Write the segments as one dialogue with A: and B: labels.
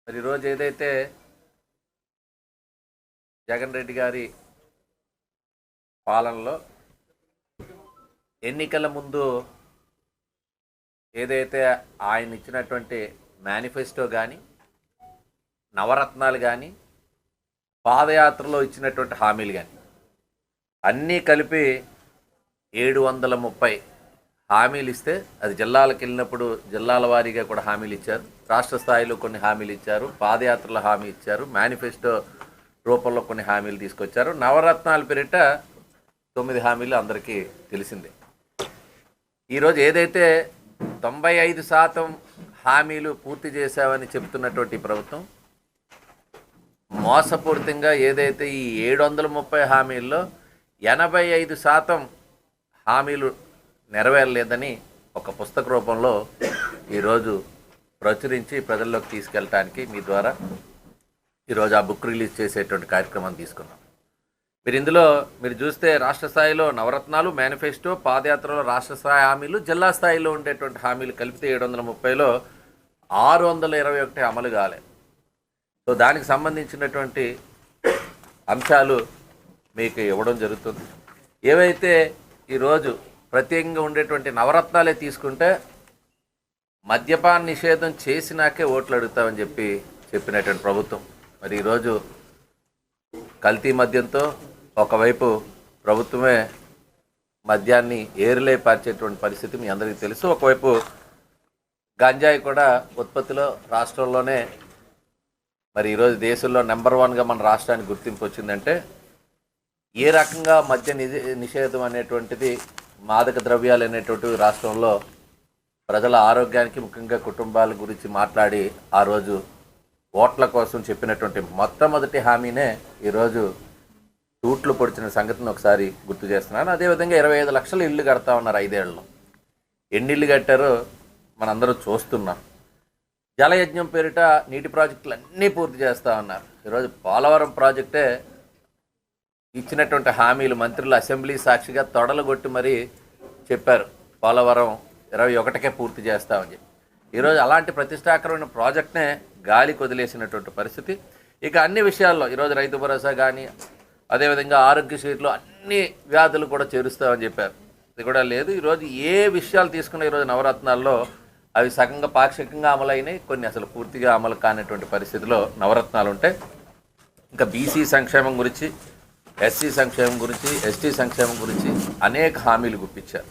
A: మరి ఈరోజు ఏదైతే జగన్ రెడ్డి గారి పాలనలో ఎన్నికల ముందు ఏదైతే ఆయన ఇచ్చినటువంటి మేనిఫెస్టో కానీ నవరత్నాలు కానీ పాదయాత్రలో ఇచ్చినటువంటి హామీలు కానీ అన్నీ కలిపి 730 హామీలు ఇస్తే అది జిల్లాలకు వెళ్ళినప్పుడు జిల్లాల వారీగా కూడా హామీలు ఇచ్చారు, రాష్ట్ర స్థాయిలో కొన్ని హామీలు ఇచ్చారు, పాదయాత్రలో హామీ ఇచ్చారు, మేనిఫెస్టో రూపంలో కొన్ని హామీలు తీసుకొచ్చారు. నవరత్నాల పేరిట 9 హామీలు అందరికీ తెలిసిందే. ఈరోజు ఏదైతే 95% హామీలు పూర్తి చేశామని చెబుతున్నటువంటి ప్రభుత్వం మోసపూరితంగా ఏదైతే ఈ 730 హామీల్లో 85% హామీలు నెరవేరలేదని ఒక పుస్తక రూపంలో ఈరోజు ప్రచురించి ప్రజల్లోకి తీసుకెళ్ళటానికి మీ ద్వారా ఈరోజు ఆ బుక్ రిలీజ్ చేసేటువంటి కార్యక్రమాన్ని తీసుకున్నాం. ఇందులో మీరు చూస్తే రాష్ట్ర స్థాయిలో నవరత్నాలు, మేనిఫెస్టో, పాదయాత్రలో రాష్ట్ర స్థాయి హామీలు, జిల్లా స్థాయిలో ఉండేటువంటి హామీలు కలిపితే 730లో 621 అమలు కాలేదు. సో దానికి సంబంధించినటువంటి అంశాలు మీకు ఇవ్వడం జరుగుతుంది. ఏవైతే ఈరోజు ప్రత్యేకంగా ఉండేటువంటి నవరత్నాలే తీసుకుంటే మద్యపాన నిషేధం చేసినాకే ఓట్లు అడుగుతామని చెప్పినటువంటి ప్రభుత్వం మరి ఈరోజు కల్తీ మద్యంతో ఒకవైపు ప్రభుత్వమే మద్యాన్ని ఏరులే పార్చేటువంటి పరిస్థితి మీ అందరికీ తెలుసు. ఒకవైపు గంజాయి కూడా ఉత్పత్తిలో రాష్ట్రంలోనే మరి ఈరోజు దేశంలో నెంబర్ 1గా మన రాష్ట్రానికి గుర్తింపు వచ్చిందంటే ఏ రకంగా మద్య నిషేధం అనేటువంటిది, మాదక ద్రవ్యాలు అనేటువంటివి రాష్ట్రంలో ప్రజల ఆరోగ్యానికి, ముఖ్యంగా కుటుంబాల గురించి మాట్లాడి ఆ రోజు ఓట్ల కోసం చెప్పినటువంటి మొట్టమొదటి హామీనే ఈరోజు తూట్లు పొడిచిన సంగతిని ఒకసారి గుర్తు చేస్తున్నాను. అదేవిధంగా 25 లక్షల ఇళ్ళు కడతా ఉన్నారు 5 ఏళ్లలో. ఎన్ని ఇళ్ళు కట్టారో మనందరూ చూస్తున్నాం. జలయజ్ఞం పేరిట నీటి ప్రాజెక్టులు అన్నీ పూర్తి చేస్తూ ఉన్నారు. ఈరోజు పోలవరం ప్రాజెక్టే ఇచ్చినటువంటి హామీలు మంత్రులు అసెంబ్లీ సాక్షిగా తొడలుగొట్టి మరీ చెప్పారు పోలవరం 21కే పూర్తి చేస్తామని చెప్పి. ఈరోజు అలాంటి ప్రతిష్టాకరమైన ప్రాజెక్ట్నే గాలికి వదిలేసినటువంటి పరిస్థితి. ఇక అన్ని విషయాల్లో ఈరోజు రైతు భరోసా కానీ, అదేవిధంగా ఆరోగ్యశ్రీలో అన్ని వ్యాధులు కూడా చేరుస్తామని చెప్పారు. ఇది కూడా లేదు. ఈరోజు ఏ విషయాలు తీసుకున్న ఈరోజు నవరత్నాల్లో అవి సగంగా పాక్షికంగా అమలైనాయి, కొన్ని అసలు పూర్తిగా అమలు కానటువంటి పరిస్థితిలో నవరత్నాలు ఉంటాయి. ఇంకా బీసీ సంక్షేమం గురించి, ఎస్సీ సంక్షేమం గురించి, ఎస్టీ సంక్షేమం గురించి అనేక హామీలు గుప్పించారు.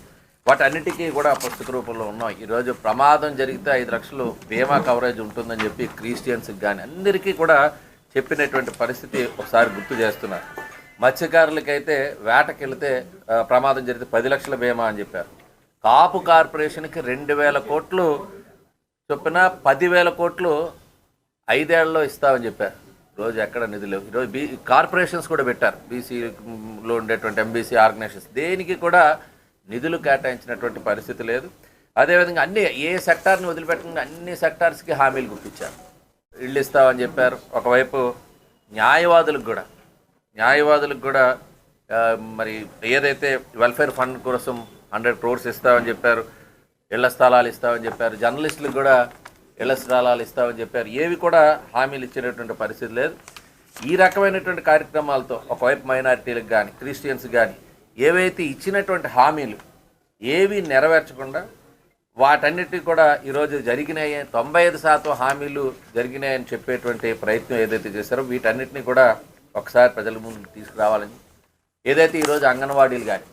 A: వాటన్నిటికీ కూడా పుస్తక రూపంలో ఉన్నాం. ఈరోజు ప్రమాదం జరిగితే 5 లక్షలు బీమా కవరేజ్ ఉంటుందని చెప్పి క్రిస్టియన్స్కి కానీ అందరికీ కూడా చెప్పినటువంటి పరిస్థితి ఒకసారి గుర్తు చేస్తున్నారు. మత్స్యకారులకైతే వేటకి వెళితే ప్రమాదం జరిగితే 10 లక్షల బీమా అని చెప్పారు. కాపు కార్పొరేషన్కి 2,000 కోట్లు చొప్పున 10,000 కోట్లు 5 ఏళ్లలో ఇస్తామని చెప్పారు. రోజు ఎక్కడ నిధులు. ఈరోజు కార్పొరేషన్స్ కూడా పెట్టారు. బీసీలో ఉండేటువంటి ఎంబీసీ ఆర్గనైజేషన్స్ దేనికి కూడా నిధులు కేటాయించినటువంటి పరిస్థితి లేదు. అదేవిధంగా అన్ని ఏ సెక్టార్ని వదిలిపెట్టకుండా అన్ని సెక్టార్స్కి హామీలు గుర్తించారు. ఇళ్ళు ఇస్తామని చెప్పారు. ఒకవైపు న్యాయవాదులకు కూడా మరి ఏదైతే వెల్ఫేర్ ఫండ్ కోసం 100 crores ఇస్తామని చెప్పారు, ఇళ్ల స్థలాలు ఇస్తామని చెప్పారు, జర్నలిస్టులకు కూడా ఇళ్ల స్థలాలు ఇస్తామని చెప్పారు. ఏవి కూడా హామీలు ఇచ్చేటటువంటి పరిస్థితి లేదు. ఈ రకమైనటువంటి కార్యక్రమాలతో ఒకవైపు మైనారిటీలకు కానీ, క్రిస్టియన్స్ కానీ ఏవైతే ఇచ్చినటువంటి హామీలు ఏవి నెరవేర్చకుండా వాటన్నిటికీ కూడా ఈరోజు జరిగినాయి 95% హామీలు జరిగినాయని చెప్పేటువంటి ప్రయత్నం ఏదైతే చేశారో వీటన్నిటిని కూడా ఒకసారి ప్రజల ముందుకు తీసుకురావాలని, ఏదైతే ఈరోజు అంగన్వాడీలు కానీ,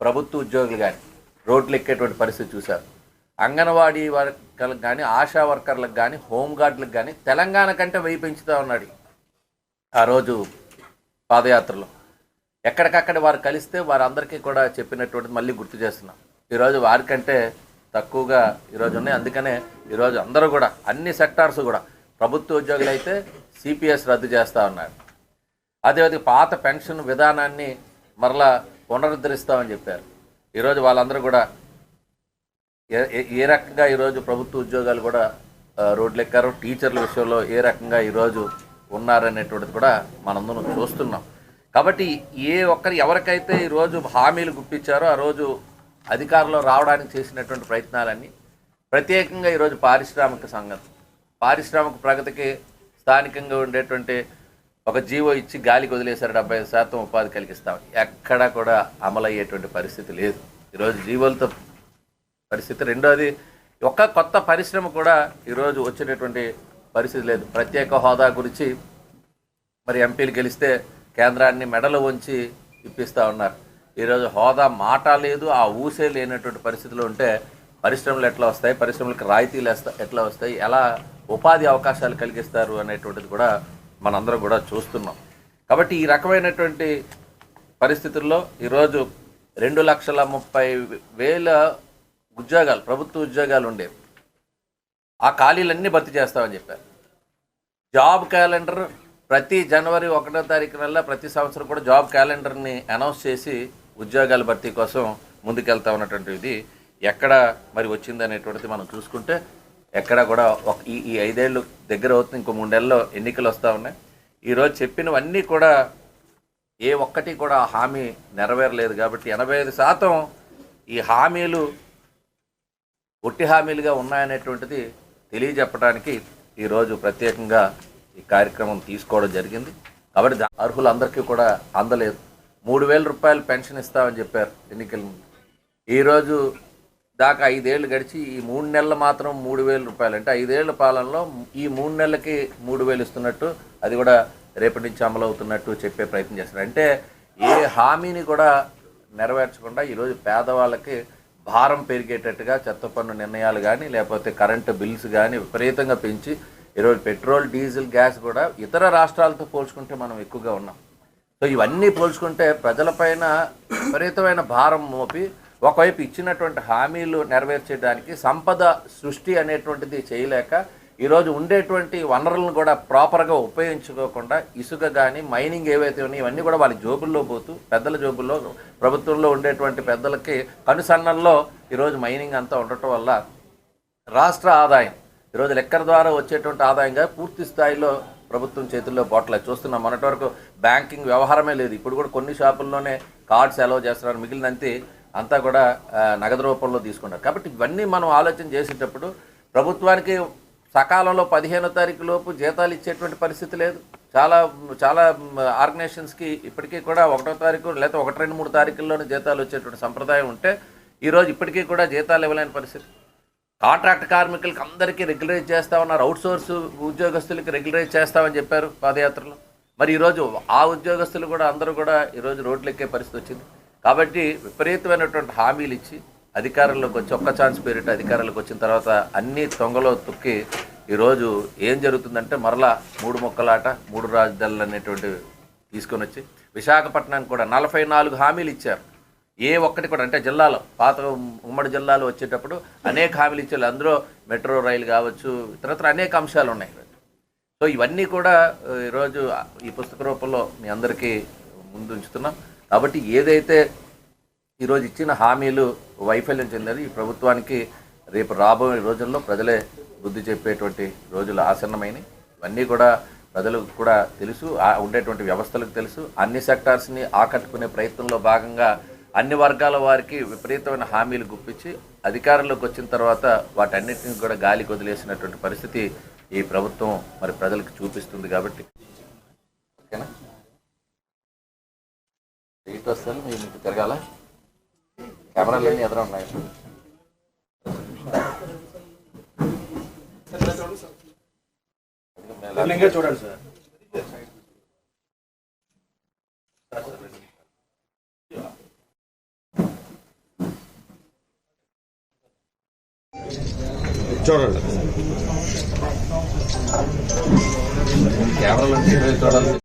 A: ప్రభుత్వ ఉద్యోగులు కానీ రోడ్లు ఎక్కేటువంటి పరిస్థితి చూశారు. అంగన్వాడీ వర్కర్లకు కానీ, ఆశా వర్కర్లకు కానీ, హోంగార్డులకు కానీ తెలంగాణ కంటే 1000 పెంచుతూ ఉన్నాడు ఆ రోజు పాదయాత్రలో. ఎక్కడికక్కడ వారు కలిస్తే వారందరికీ కూడా చెప్పినటువంటిది మళ్ళీ గుర్తు చేస్తున్నాం. ఈరోజు వారికంటే తక్కువగా ఈరోజు ఉన్నాయి. అందుకనే ఈరోజు అందరూ కూడా అన్ని సెక్టార్స్ కూడా ప్రభుత్వ ఉద్యోగులు అయితే సిపిఎస్ రద్దు చేస్తూ ఉన్నారు. అదేవిధంగా పాత పెన్షన్ విధానాన్ని మరలా పునరుద్ధరిస్తామని చెప్పారు. ఈరోజు వాళ్ళందరూ కూడా ఏ రకంగా ఈరోజు ప్రభుత్వ ఉద్యోగాలు కూడా రోడ్లు ఎక్కారు, టీచర్ల విషయంలో ఏ రకంగా ఈరోజు ఉన్నారనేటువంటిది కూడా మనందరం చూస్తున్నాం. కాబట్టి ఎవరికైతే ఈరోజు హామీలు గుప్పించారో ఆ రోజు అధికారంలో రావడానికి చేసినటువంటి ప్రయత్నాలన్నీ ప్రత్యేకంగా ఈరోజు పారిశ్రామిక ప్రగతికి స్థానికంగా ఉండేటువంటి ఒక జీవో ఇచ్చి గాలికి వదిలేశారు 75% ఉపాధి కలిగిస్తాం. ఎక్కడా కూడా అమలయ్యేటువంటి పరిస్థితి లేదు ఈరోజు జీవోలతో పరిస్థితి. రెండోది ఒక్క కొత్త పరిశ్రమ కూడా ఈరోజు వచ్చేటటువంటి పరిస్థితి లేదు. ప్రత్యేక హోదా గురించి మరి ఎంపీలు గెలిస్తే కేంద్రాన్ని మెడలు వంచి ఇప్పిస్తూ ఉన్నారు. ఈరోజు హోదా మాట లేదు, ఆ ఊసే లేనటువంటి పరిస్థితిలో ఉంటే పరిశ్రమలు ఎట్లా వస్తాయి, పరిశ్రమలకు రాయితీలు ఎట్లా వస్తాయి, ఎలా ఉపాధి అవకాశాలు కలిగిస్తారు అనేటువంటిది కూడా మనందరం కూడా చూస్తున్నాం. కాబట్టి ఈ రకమైనటువంటి పరిస్థితుల్లో ఈరోజు 2,30,000 ఉద్యోగాలు, ప్రభుత్వ ఉద్యోగాలు ఉండేవి. ఆ ఖాళీలన్నీ భర్తీ చేస్తామని చెప్పారు. జాబ్ క్యాలెండర్ ప్రతి జనవరి 1వ తారీఖునల్లా ప్రతి సంవత్సరం కూడా జాబ్ క్యాలెండర్ని అనౌన్స్ చేసి ఉద్యోగాల భర్తీ కోసం ముందుకెళ్తా ఉన్నటువంటిది ఎక్కడ మరి వచ్చింది అనేటువంటిది మనం చూసుకుంటే ఎక్కడ కూడా ఈ 5 ఏళ్ళు దగ్గర అవుతుంది. ఇంకో 3 నెలల్లో ఎన్నికలు వస్తూ ఉన్నాయి. ఈరోజు చెప్పినవన్నీ కూడా ఏ ఒక్కటి కూడా హామీ నెరవేరలేదు. కాబట్టి 85% ఈ హామీలు ఒట్టి హామీలుగా ఉన్నాయనేటువంటిది తెలియజెప్పడానికి ఈరోజు ప్రత్యేకంగా ఈ కార్యక్రమం తీసుకోవడం జరిగింది. కాబట్టి అర్హులందరికీ కూడా అందలేదు. 3,000 రూపాయలు పెన్షన్ ఇస్తామని చెప్పారు ఎన్నికల ముందు. ఈరోజు దాకా 5 ఏళ్ళు గడిచి ఈ 3 నెలలు మాత్రం 3,000 రూపాయలు, అంటే 5 ఏళ్ల పాలనలో ఈ 3 నెలలకి 3,000 ఇస్తున్నట్టు, అది కూడా రేపటి నుంచి అమలు అవుతున్నట్టు చెప్పే ప్రయత్నం చేస్తారు. అంటే ఏ హామీని కూడా నెరవేర్చకుండా ఈరోజు పేదవాళ్ళకి భారం పెరిగేటట్టుగా చెత్త పన్ను నిర్ణయాలు కానీ లేకపోతే కరెంటు బిల్స్ కానీ విపరీతంగా పెంచి ఈరోజు పెట్రోల్, డీజిల్, గ్యాస్ కూడా ఇతర రాష్ట్రాలతో పోల్చుకుంటే మనం ఎక్కువగా ఉన్నాం. సో ఇవన్నీ పోల్చుకుంటే ప్రజలపైన విపరీతమైన భారం మోపి ఒకవైపు ఇచ్చినటువంటి హామీలు నెరవేర్చడానికి సంపద సృష్టి అనేటువంటిది చేయలేక ఈరోజు ఉండేటువంటి వనరులను కూడా ప్రాపర్గా ఉపయోగించుకోకుండా ఇసుక కానీ మైనింగ్ ఏవైతే ఉన్నాయో ఇవన్నీ కూడా వాళ్ళ జోబుల్లో పోతూ, పెద్దల జోబుల్లో, ప్రభుత్వంలో ఉండేటువంటి పెద్దలకి కనుసన్నల్లో ఈరోజు మైనింగ్ అంతా ఉండటం వల్ల రాష్ట్ర ఆదాయం ఈరోజు లెక్కల ద్వారా వచ్చేటువంటి ఆదాయంగా పూర్తి స్థాయిలో ప్రభుత్వం చేతుల్లో పోవట్లేదు. చూస్తున్నాం. మొన్నటి వరకు బ్యాంకింగ్ వ్యవహారమే లేదు. ఇప్పుడు కూడా కొన్ని షాపుల్లోనే కార్డ్స్ అలౌ చేస్తున్నారు. మిగిలినంతే అంతా కూడా నగదు రూపంలో తీసుకున్నారు. కాబట్టి ఇవన్నీ మనం ఆలోచన చేసేటప్పుడు ప్రభుత్వానికి సకాలంలో 15వ తారీఖు లోపు జీతాలు ఇచ్చేటువంటి పరిస్థితి లేదు. చాలా ఆర్గనైజేషన్స్కి ఇప్పటికీ కూడా 1వ తారీఖు లేకపోతే 1, 2, 3 తారీఖుల్లోనే జీతాలు వచ్చేటువంటి సంప్రదాయం ఉంటే ఈరోజు ఇప్పటికీ కూడా జీతాలు ఇవ్వలేని పరిస్థితి. కాంట్రాక్ట్ కార్మికులకి అందరికీ రెగ్యులరైజ్ చేస్తా ఉన్నారు. అవుట్సోర్స్ ఉద్యోగస్తులకి రెగ్యులరైజ్ చేస్తామని చెప్పారు పాదయాత్రలో. మరి ఈరోజు ఆ ఉద్యోగస్తులు కూడా అందరూ కూడా ఈరోజు రోడ్లు ఎక్కే పరిస్థితి వచ్చింది. కాబట్టి విపరీతమైనటువంటి హామీలు ఇచ్చి అధికారంలోకి వచ్చి ఒక్క ఛాన్స్ పేరిట అధికారంలోకి వచ్చిన తర్వాత అన్నీ తొంగలో తొక్కి ఈరోజు ఏం జరుగుతుందంటే మరలా 3 ముక్కలాట, 3 రాజధానులు అనేటువంటి తీసుకొని వచ్చి విశాఖపట్నానికి కూడా 44 హామీలు ఇచ్చారు. ఏ ఒక్కటి కూడా, అంటే జిల్లాలో పాత ఉమ్మడి జిల్లాలో వచ్చేటప్పుడు అనేక హామీలు ఇచ్చారు. అందులో మెట్రో రైలు కావచ్చు, ఇతరత్ర అనేక అంశాలు ఉన్నాయి. సో ఇవన్నీ కూడా ఈరోజు ఈ పుస్తక రూపంలో మీ అందరికీ ముందు ఉంచుతున్నాం. కాబట్టి ఏదైతే ఈరోజు ఇచ్చిన హామీలు వైఫల్యం చెందారు, ఈ ప్రభుత్వానికి రేపు రాబోయే రోజుల్లో ప్రజలే బుద్ధి చెప్పేటువంటి రోజులు ఆసన్నమైనవి. ఇవన్నీ కూడా ప్రజలకు కూడా తెలుసు, ఉండేటువంటి వ్యవస్థలకు తెలుసు. అన్ని సెక్టార్స్ని ఆకట్టుకునే ప్రయత్నంలో భాగంగా అన్ని వర్గాల వారికి విపరీతమైన హామీలు గుప్పించి అధికారంలోకి వచ్చిన తర్వాత వాటన్నిటిని కూడా గాలికి వదిలేసినటువంటి పరిస్థితి ఈ ప్రభుత్వం మరి ప్రజలకు చూపిస్తుంది. కాబట్టి ఓకేనా, ఎయిట్ వస్తాను మీకు తిరగాల, కెమెరాలన్నీ ఎదురు ఉన్నాయి.
B: చూడండి సార్.
A: చూడండి కెమెరాలు చూడాలి.